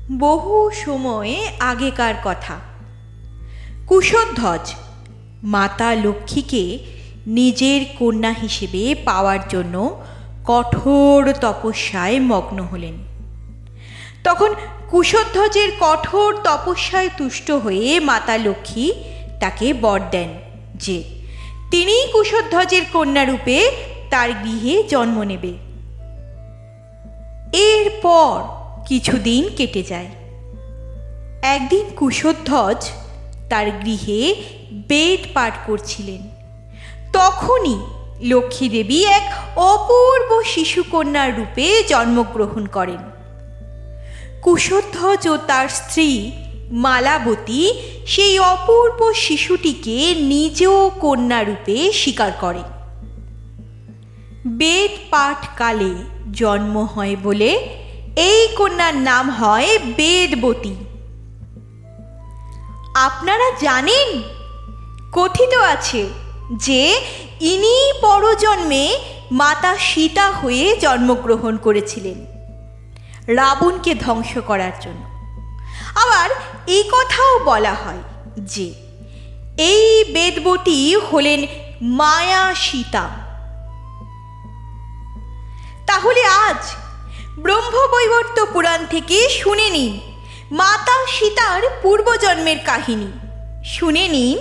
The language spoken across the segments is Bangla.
বহু সময়ে আগেকার কথা। কুশধ্বজ মাতা লক্ষ্মীকে নিজের কন্যা হিসেবে পাওয়ার জন্য কঠোর তপস্যায় মগ্ন হলেন। তখন কুশধ্বজের কঠোর তপস্যায় তুষ্ট হয়ে মাতা লক্ষ্মী তাকে বর দেন যে তিনি কুশধ্বজের কন্যারূপে তার গৃহে জন্ম নেবে। এরপর কিছুদিন কেটে যায়। একদিন কুশধ্বজ তার গৃহে বেদ পাঠ করছিলেন। তখনই লক্ষ্মী দেবী এক অপূর্ব শিশুকন্যার রূপে জন্মগ্রহণ করেন। কুশধ্বজ ও তার স্ত্রী মালাবতী সেই অপূর্ব শিশুটিকে নিজ কন্যারূপে স্বীকার করে। বেদ পাঠকালে জন্ম হয় বলে এই কন্যার নাম হয় বেদবতী। আপনারা জানেন, কথিত আছে যে ইনি পরজন্মে মাতা সীতা হয়ে জন্মগ্রহণ করেছিলেন রাবণকে ধ্বংস করার জন্য। আবার এই কথাও বলা হয় যে এই বেদবতী হলেন মায়া সীতা। তাহলে আজ ব্রহ্মবৈবর্ত পুরাণ থেকে শুনে নিন মাতা সীতার পূর্বজন্মের কাহিনী, শুনে নিন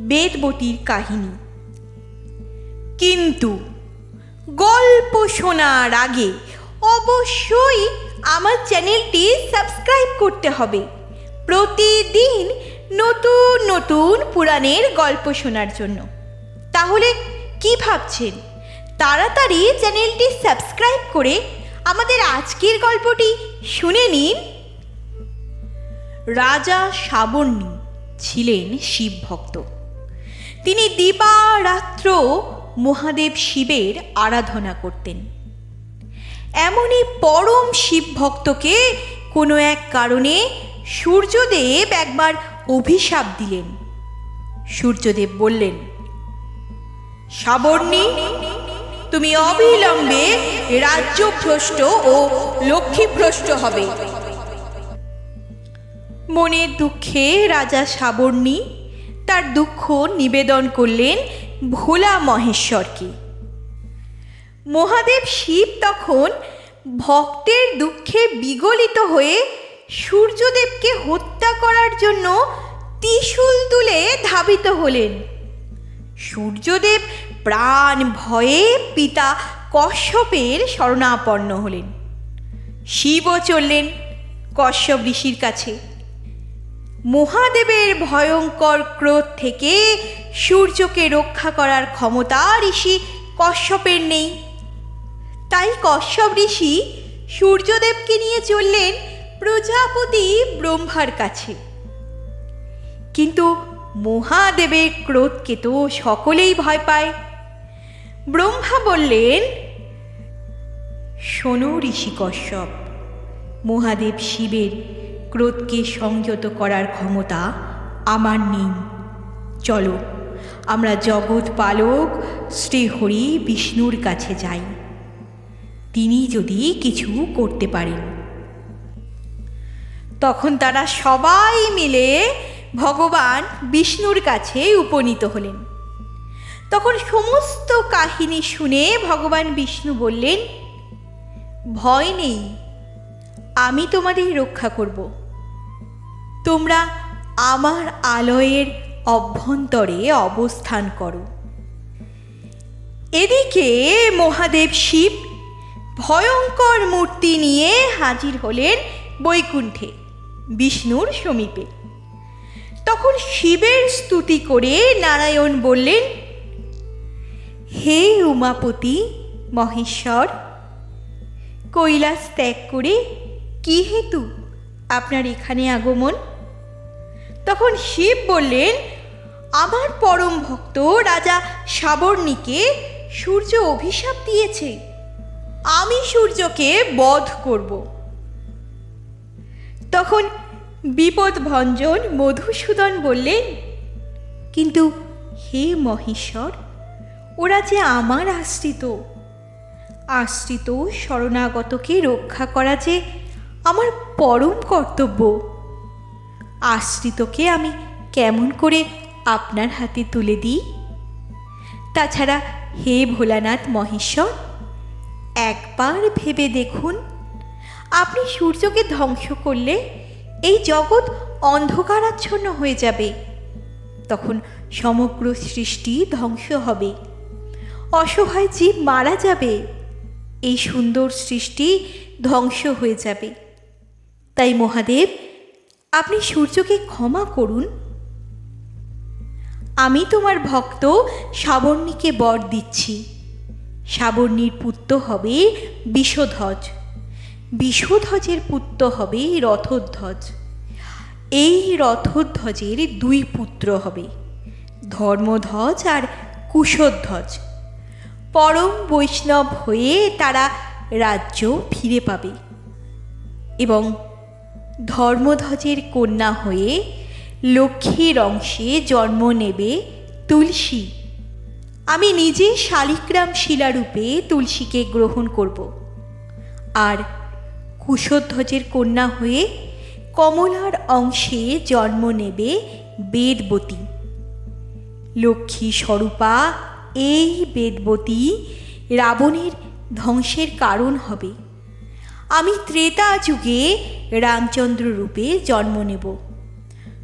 বেদবতীর কাহিনী। কিন্তু গল্প শোনার আগে অবশ্যই আমার চ্যানেলটি সাবস্ক্রাইব করতে হবে প্রতিদিন নতুন নতুন পুরাণের গল্প শোনার জন্য। তাহলে কি ভাবছেন, তাড়াতাড়ি চ্যানেলটি সাবস্ক্রাইব করে আমাদের আজকের গল্পটি শুনে নিন। রাজা সাবর্ণী ছিলেন শিব ভক্ত। তিনি দিবারাত্র মহাদেব শিবের আরাধনা করতেন। এমনই পরম শিব ভক্তকে কোনো এক কারণে সূর্যদেব একবার অভিশাপ দিলেন। সূর্যদেব বললেন, সাবর্ণী, তুমি অবিলম্বে রাজ্যভ্রষ্ট ও লক্ষ্মীভ্রষ্ট হবে। মনের দুঃখে রাজা সাবর্ণী তার দুঃখ নিবেদন করলেন ভোলা মহেশ্বরকে। মহাদেব শিব তখন ভক্তের দুঃখে বিগলিত হয়ে সূর্যদেবকে হত্যা করার জন্য ত্রিশূল তুলে ধাবিত হলেন। সূর্যদেব প্রাণ ভয়ে পিতা কশ্যপের শরণাপন্ন হলেন। শিবও চললেন কশ্যপ ঋষির কাছে। মহাদেবের ভয়ঙ্কর ক্রোধ থেকে সূর্যকে রক্ষা করার ক্ষমতা ঋষি কশ্যপের নেই। তাই কশ্যপ ঋষি সূর্যদেবকে নিয়ে চললেন প্রজাপতি ব্রহ্মার কাছে। কিন্তু মহাদেবের ক্রোধকে তো সকলেই ভয় পায়। ব্রহ্মা বললেন, শোনো ঋষি কশ্যপ, মহাদেব শিবের ক্রোধকে সংযত করার ক্ষমতা আমার নেই। চলো আমরা জগৎ পালক শ্রীহরি বিষ্ণুর কাছে যাই, তিনি যদি কিছু করতে পারেন। তখন তারা সবাই মিলে ভগবান বিষ্ণুর কাছে উপনীত হলেন। তখন সমস্ত কাহিনী শুনে ভগবান বিষ্ণু বললেন, ভয় নেই, আমি তোমাদের রক্ষা করব। তোমরা আমার আলয়ের অভ্যন্তরে অবস্থান করো। এদিকে মহাদেব শিব ভয়ঙ্কর মূর্তি নিয়ে হাজির হলেন বৈকুণ্ঠে বিষ্ণুর সমীপে। তখন শিবের স্তুতি করে নারায়ণ বললেন, হে উমাপতি মহেশ্বর, কৈলাস ত্যাগ করে কি হেতু আপনার এখানে আগমন? তখন শিব বললেন, আমার পরম ভক্ত রাজা সাবর্ণীকে সূর্য অভিশাপ দিয়েছে, আমি সূর্যকে বধ করব। তখন বিপদভঞ্জন মধুসূদন বললেন, কিন্তু হে মহেশ্বর, ওরা যে আমার আশ্রিত শরণাগতকে রক্ষা করা যে আমার পরম কর্তব্য। আশ্রিতকে আমি কেমন করে আপনার হাতে তুলে দিই? তাছাড়া হে ভোলানাথ মহেশ্বর, একবার ভেবে দেখুন, আপনি সূর্যকে ধ্বংস করলে এই জগৎ অন্ধকারাচ্ছন্ন হয়ে যাবে। তখন সমগ্র সৃষ্টি ধ্বংস হবে, অসহায় জীব মারা যাবে, এই সুন্দর সৃষ্টি ধ্বংস হয়ে যাবে। তাই মহাদেব, আপনি সূর্যকে ক্ষমা করুন। আমি তোমার ভক্ত সাবর্ণীকে বর দিচ্ছি, সাবর্ণীর পুত্র হবে বিষধ্বজ, বিষধ্বজের পুত্র হবে রথধ্বজ। এই রথধ্বজের দুই পুত্র হবে, ধর্মধ্বজ আর কুশধ্বজ। পরম বৈষ্ণব হয়ে তারা রাজ্য ফিরে পাবে এবং ধর্মধ্বজের কন্যা হয়ে লক্ষ্মীর অংশে জন্ম নেবে তুলসী। আমি নিজে শালিগ্রাম শিলারূপে তুলসীকে গ্রহণ করব, আর কুশধ্বজের কন্যা হয়ে কমলার অংশে জন্ম নেবে বেদবতী। লক্ষ্মী স্বরূপা এই বেদবতী রাবণের ধ্বংসের কারণ হবে। আমি ত্রেতা যুগে রামচন্দ্র রূপে জন্ম নেব,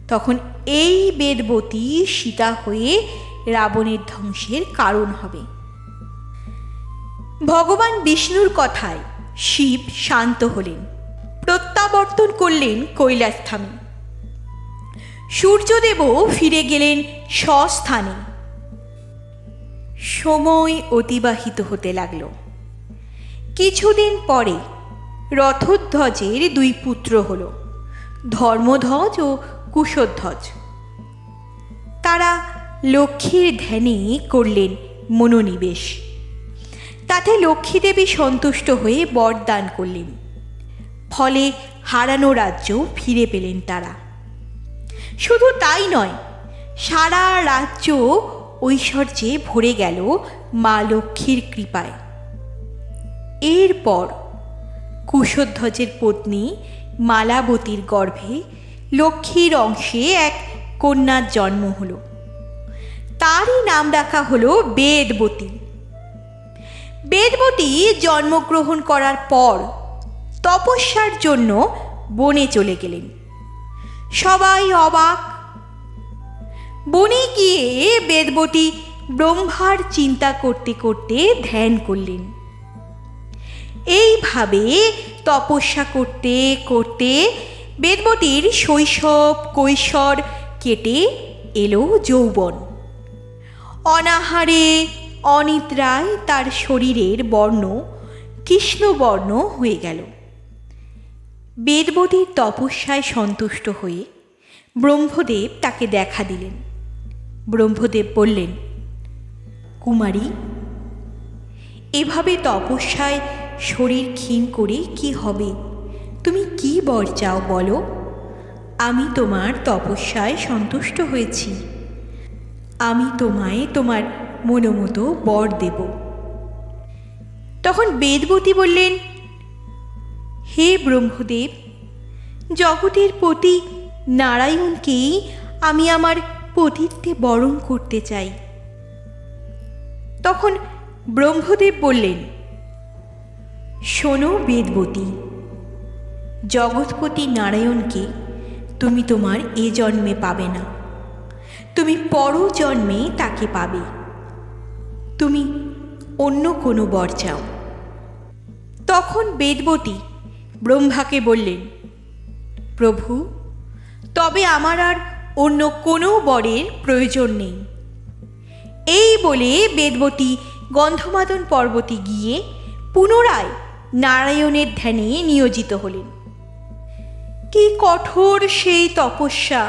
তখন এই বেদবতী সীতা হয়ে রাবণের ধ্বংসের কারণ হবে। ভগবান বিষ্ণুর কথায় শিব শান্ত হলেন, প্রত্যাবর্তন করলেন কৈলাসধামে। সূর্যদেবও ফিরে গেলেন স্বস্থানে। সময় অতিবাহিত হতে লাগল। কিছুদিন পরে রথধ্বজের দুই পুত্র হল, ধর্মধ্বজ ও কুশধ্বজ। তারা লক্ষ্মীর ধ্যানে করলেন মনোনিবেশ। তাতে লক্ষ্মীদেবী সন্তুষ্ট হয়ে বরদান করলেন। ফলে হারানো রাজ্য ফিরে পেলেন তারা। শুধু তাই নয়, সারা রাজ্য ঐশ্বর্যে ভরে গেল মা লক্ষ্মীর কৃপায়। এরপর কুশধ্বজের পত্নী মালাবতীর গর্ভে লক্ষ্মীর অংশে এক কন্যার জন্ম হল। তারই নাম রাখা হল বেদবতী। বেদবতী জন্মগ্রহণ করার পর তপস্যার জন্য বনে চলে গেলেন। সবাই অবাক। বনে গিয়ে বেদবতী ব্রহ্মার চিন্তা করতে করতে ধ্যান করলেন। এইভাবে তপস্যা করতে করতে বেদবতীর শৈশব কৈশোর কেটে এলো যৌবন। অনাহারে অনিদ্রায় তার শরীরের বর্ণ কৃষ্ণবর্ণ হয়ে গেল। বেদবতীর তপস্যায় সন্তুষ্ট হয়ে ব্রহ্মদেব তাকে দেখা দিলেন। ব্রহ্মদেব বললেন, কুমারী, এভাবে তপস্যায় শরীর ক্ষীণ করে কি হবে? তুমি কি বর চাও বলো? আমি তোমার তপস্যায় সন্তুষ্ট হয়েছি, আমি তোমায় তোমার মনোমতো বর দেব। তখন বেদবতী বললেন, হে ব্রহ্মদেব, জগতের পতি নারায়ণকেই আমি আমার পতিত্বে বরণ করতে চাই। তখন ব্রহ্মদেব বললেন, শোনো বেদবতী, জগৎপতি নারায়ণকে তুমি তোমার এ জন্মে পাবে না, তুমি পরজন্মে তাকে পাবে। তুমি অন্য কোনো বর চাও। তখন বেদবতী ব্রহ্মাকে বললেন, প্রভু, তবে আমার আর অন্য কোনো বরের প্রয়োজন নেই। এই বলে বেদবতী গন্ধমাদন পর্বতে গিয়ে পুনরায় নারায়ণের ধ্যানে নিয়োজিত হলেন। কি কঠোর সেই তপস্যা!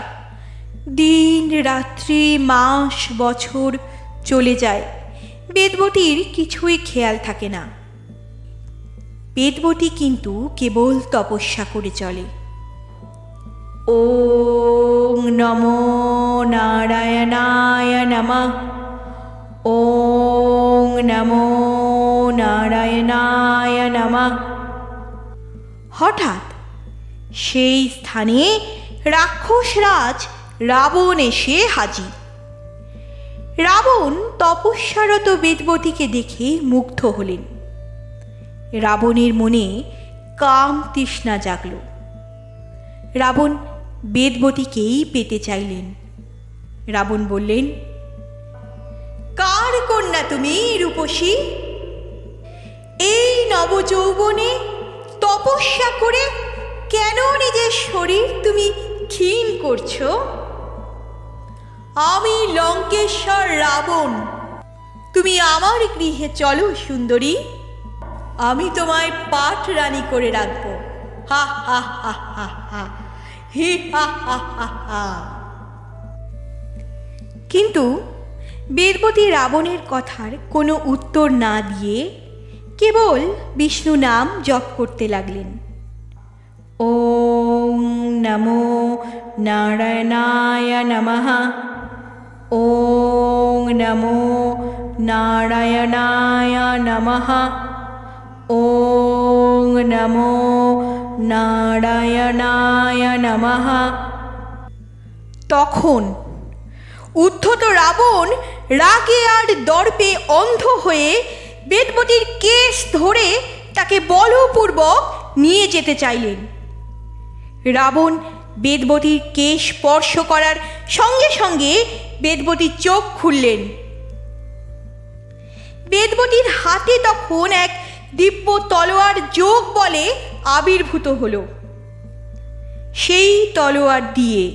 দিন রাত্রি মাস বছর চলে যায়, বেদবতীর কিছুই খেয়াল থাকে না। বেদবতী কিন্তু কেবল তপস্যা করে চলে। ওং নমো নারায়ণায় নমঃ, ওং নমো নারায়ণায় নমঃ। হঠাৎ সেই স্থানে রাক্ষসরাজ রাবণ এসে হাজির। রাবণ তপস্যারত বেদবতীকে দেখে মুগ্ধ হলেন। রাবণের মনে কাম তৃষ্ণা জাগল। রাবণ বেদবতীকেই পেতে চাইলেন। রাবণ বললেন, কার কন্যা তুমি রূপসী? এই নবযৌবনে তপস্যা করে কেন নিজের শরীর তুমি ক্ষীণ করছো? আমি লঙ্কেশ্বর রাবণ, তুমি আমার গৃহে চলো সুন্দরী, আমি তোমায় পাঠ রানী করে রাখব। হা হা হা হা হা, হি হা হা হা হা। কিন্তু বেদবতী রাবণের কথার কোনো উত্তর না দিয়ে কেবল বিষ্ণু নাম জপ করতে লাগলেন। ওং নমো নারায়ণায় নমঃ, ওং নমো নারায়ণায় নমঃ, ওং নমো নারায়ণায় নমঃ। তখন উদ্ধত রাবণ রাগে আর দর্পে অন্ধ হয়ে বেদবতীর কেশ ধরে তাকে বলপূর্বক নিয়ে যেতে চাইলেন। রাবণ বেদবতীর কেশ স্পর্শ করার সঙ্গে সঙ্গে বেদবতীর চোখ খুললেন। বেদবতীর হাতে তখন এক দিব্য তলোয়ার যোগ বলে আবির্ভূত হল। সেই তলোয়ার দিয়ে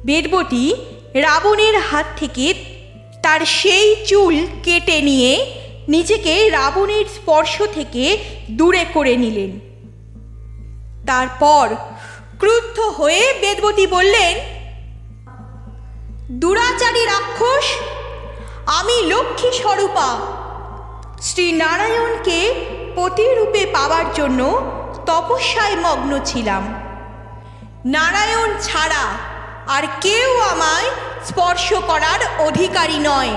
বেদবতী রাবণের হাত থেকে তার সেই চুল কেটে নিয়ে নিজেকে রাবণের স্পর্শ থেকে দূরে করে নিলেন। তারপর ক্রুদ্ধ হয়ে বেদবতী বললেন, দুরাচারী রাক্ষস, আমি লক্ষ্মী স্বরূপা শ্রীনারায়ণকে পতিরূপে পাওয়ার জন্য তপস্যায় মগ্ন ছিলাম। নারায়ণ ছাড়া আর কেউ আমায় স্পর্শ করার অধিকারী নয়।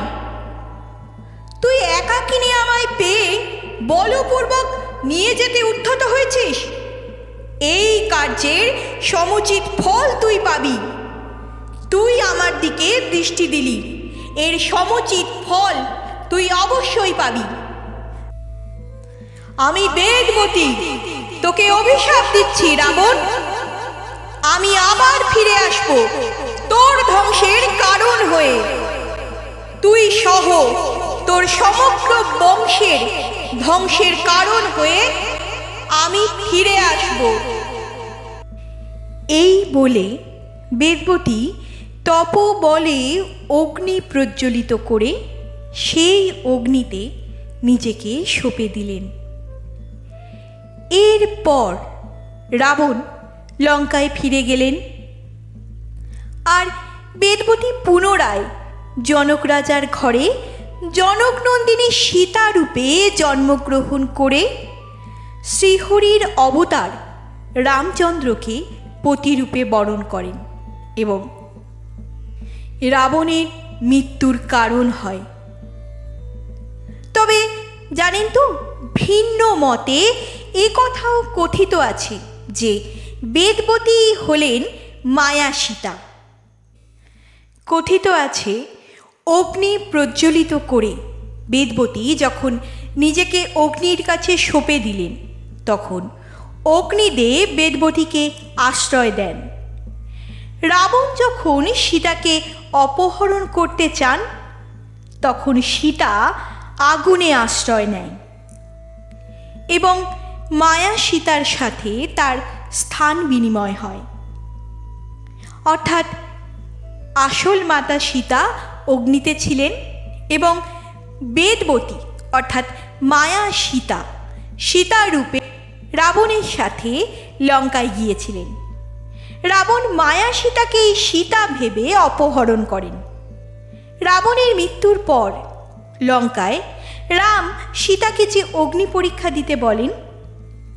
তুই একাকিনী আমায় পেয়ে বলপূর্বক নিয়ে যেতে উদ্ধত হয়েছিস। এই কার্যের সমুচিত ফল তুই পাবি। তুই আমার দিকে দৃষ্টি দিলি, এর সমুচিত ফল তুই অবশ্যই পাবি। আমি বেদবতী তোকে অভিশাপ দিচ্ছি রাবণ, আমি আবার ফিরে আসব তোর ধ্বংসের কারণ হয়ে। তুই সহ তোর সমগ্র বংশের ধ্বংসের কারণ হয়ে আমি ফিরে আসব। এই বলে বেদবতী তপবলে অগ্নি প্রজ্বলিত করে সেই অগ্নিতে নিজেকে সঁপে দিলেন। এরপর রাবণ লঙ্কায় ফিরে গেলেন। আর বেদবতী পুনরায় জনক রাজার ঘরে জনকনন্দিনী সীতা রূপে জন্মগ্রহণ করে শ্রীহরির অবতার রামচন্দ্রকে পতিরূপে বরণ করেন এবং রাবণের মৃত্যুর কারণ হয়। তবে জানেন তো, ভিন্ন মতে এ কথাও কথিত আছে যে বেদবতী হলেন মায়া সীতা। কথিত আছে অগ্নি প্রজ্বলিত করে বেদবতী যখন নিজেকে অগ্নির কাছে সঁপে দিলেন, তখন অগ্নিদেব বেদবতীকে আশ্রয় দেন। রাবণ যখন সীতাকে অপহরণ করতে চান, তখন সীতা আগুনে আশ্রয় নেয় এবং মায়া সীতার সাথে তার স্থান বিনিময় হয়। অর্থাৎ আসল মাতা সীতা অগ্নিতে ছিলেন এবং বেদবতী অর্থাৎ মায়া সীতা সীতারূপে রাবণের সাথে লঙ্কায় গিয়েছিলেন। রাবণ মায়া সীতাকেই সীতা ভেবে অপহরণ করেন। রাবণের মৃত্যুর পর লঙ্কায় রাম সীতাকে যে অগ্নি পরীক্ষা দিতে বলেন,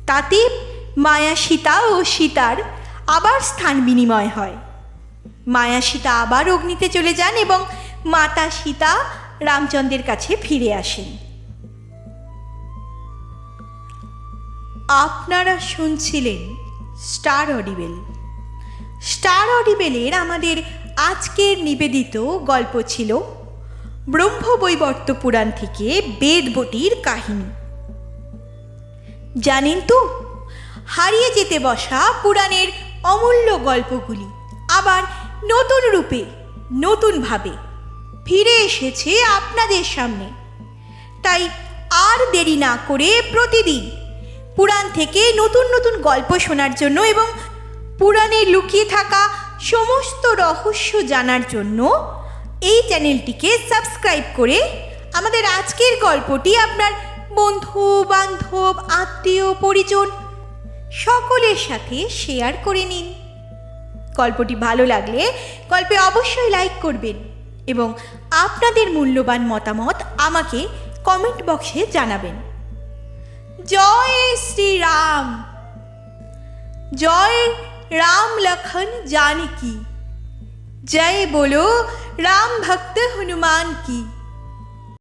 তাতে মায়া সীতা ও সীতার আবার স্থান বিনিময় হয়। মায়া সীতা আবার অগ্নিতে চলে যান এবং মাতা সীতা রামচন্দ্রের কাছে ফিরে আসেন। আপনারা শুনছিলেন স্টার অডিবেল। স্টার অডিবেলের আমাদের আজকের নিবেদিত গল্প ছিল ব্রহ্মবৈবর্ত পুরাণ থেকে বেদবতীর কাহিনী। জানেন তো, হারিয়ে যেতে বসা পুরাণের অমূল্য গল্পগুলি আবার নতুন রূপে, নতুনভাবে ফিরে এসেছে আপনাদের সামনে। তাই আর দেরি না করে প্রতিদিন পুরাণ থেকে নতুন নতুন গল্প শোনার জন্য এবং পুরাণে লুকিয়ে থাকা সমস্ত রহস্য জানার জন্য এই চ্যানেলটিকে সাবস্ক্রাইব করে আমাদের আজকের গল্পটি আপনার বন্ধু বান্ধব আত্মীয় পরিজন সকলের সাথে শেয়ার করে নিন। গল্পটি ভালো লাগলে গল্পে অবশ্যই লাইক করবেন এবং আপনাদের মূল্যবান মতামত আমাকে কমেন্ট বক্সে জানাবেন। জয় শ্রীরাম। জয় রাম লখন जानकी। जय बोलो राम भक्त हनुमान की।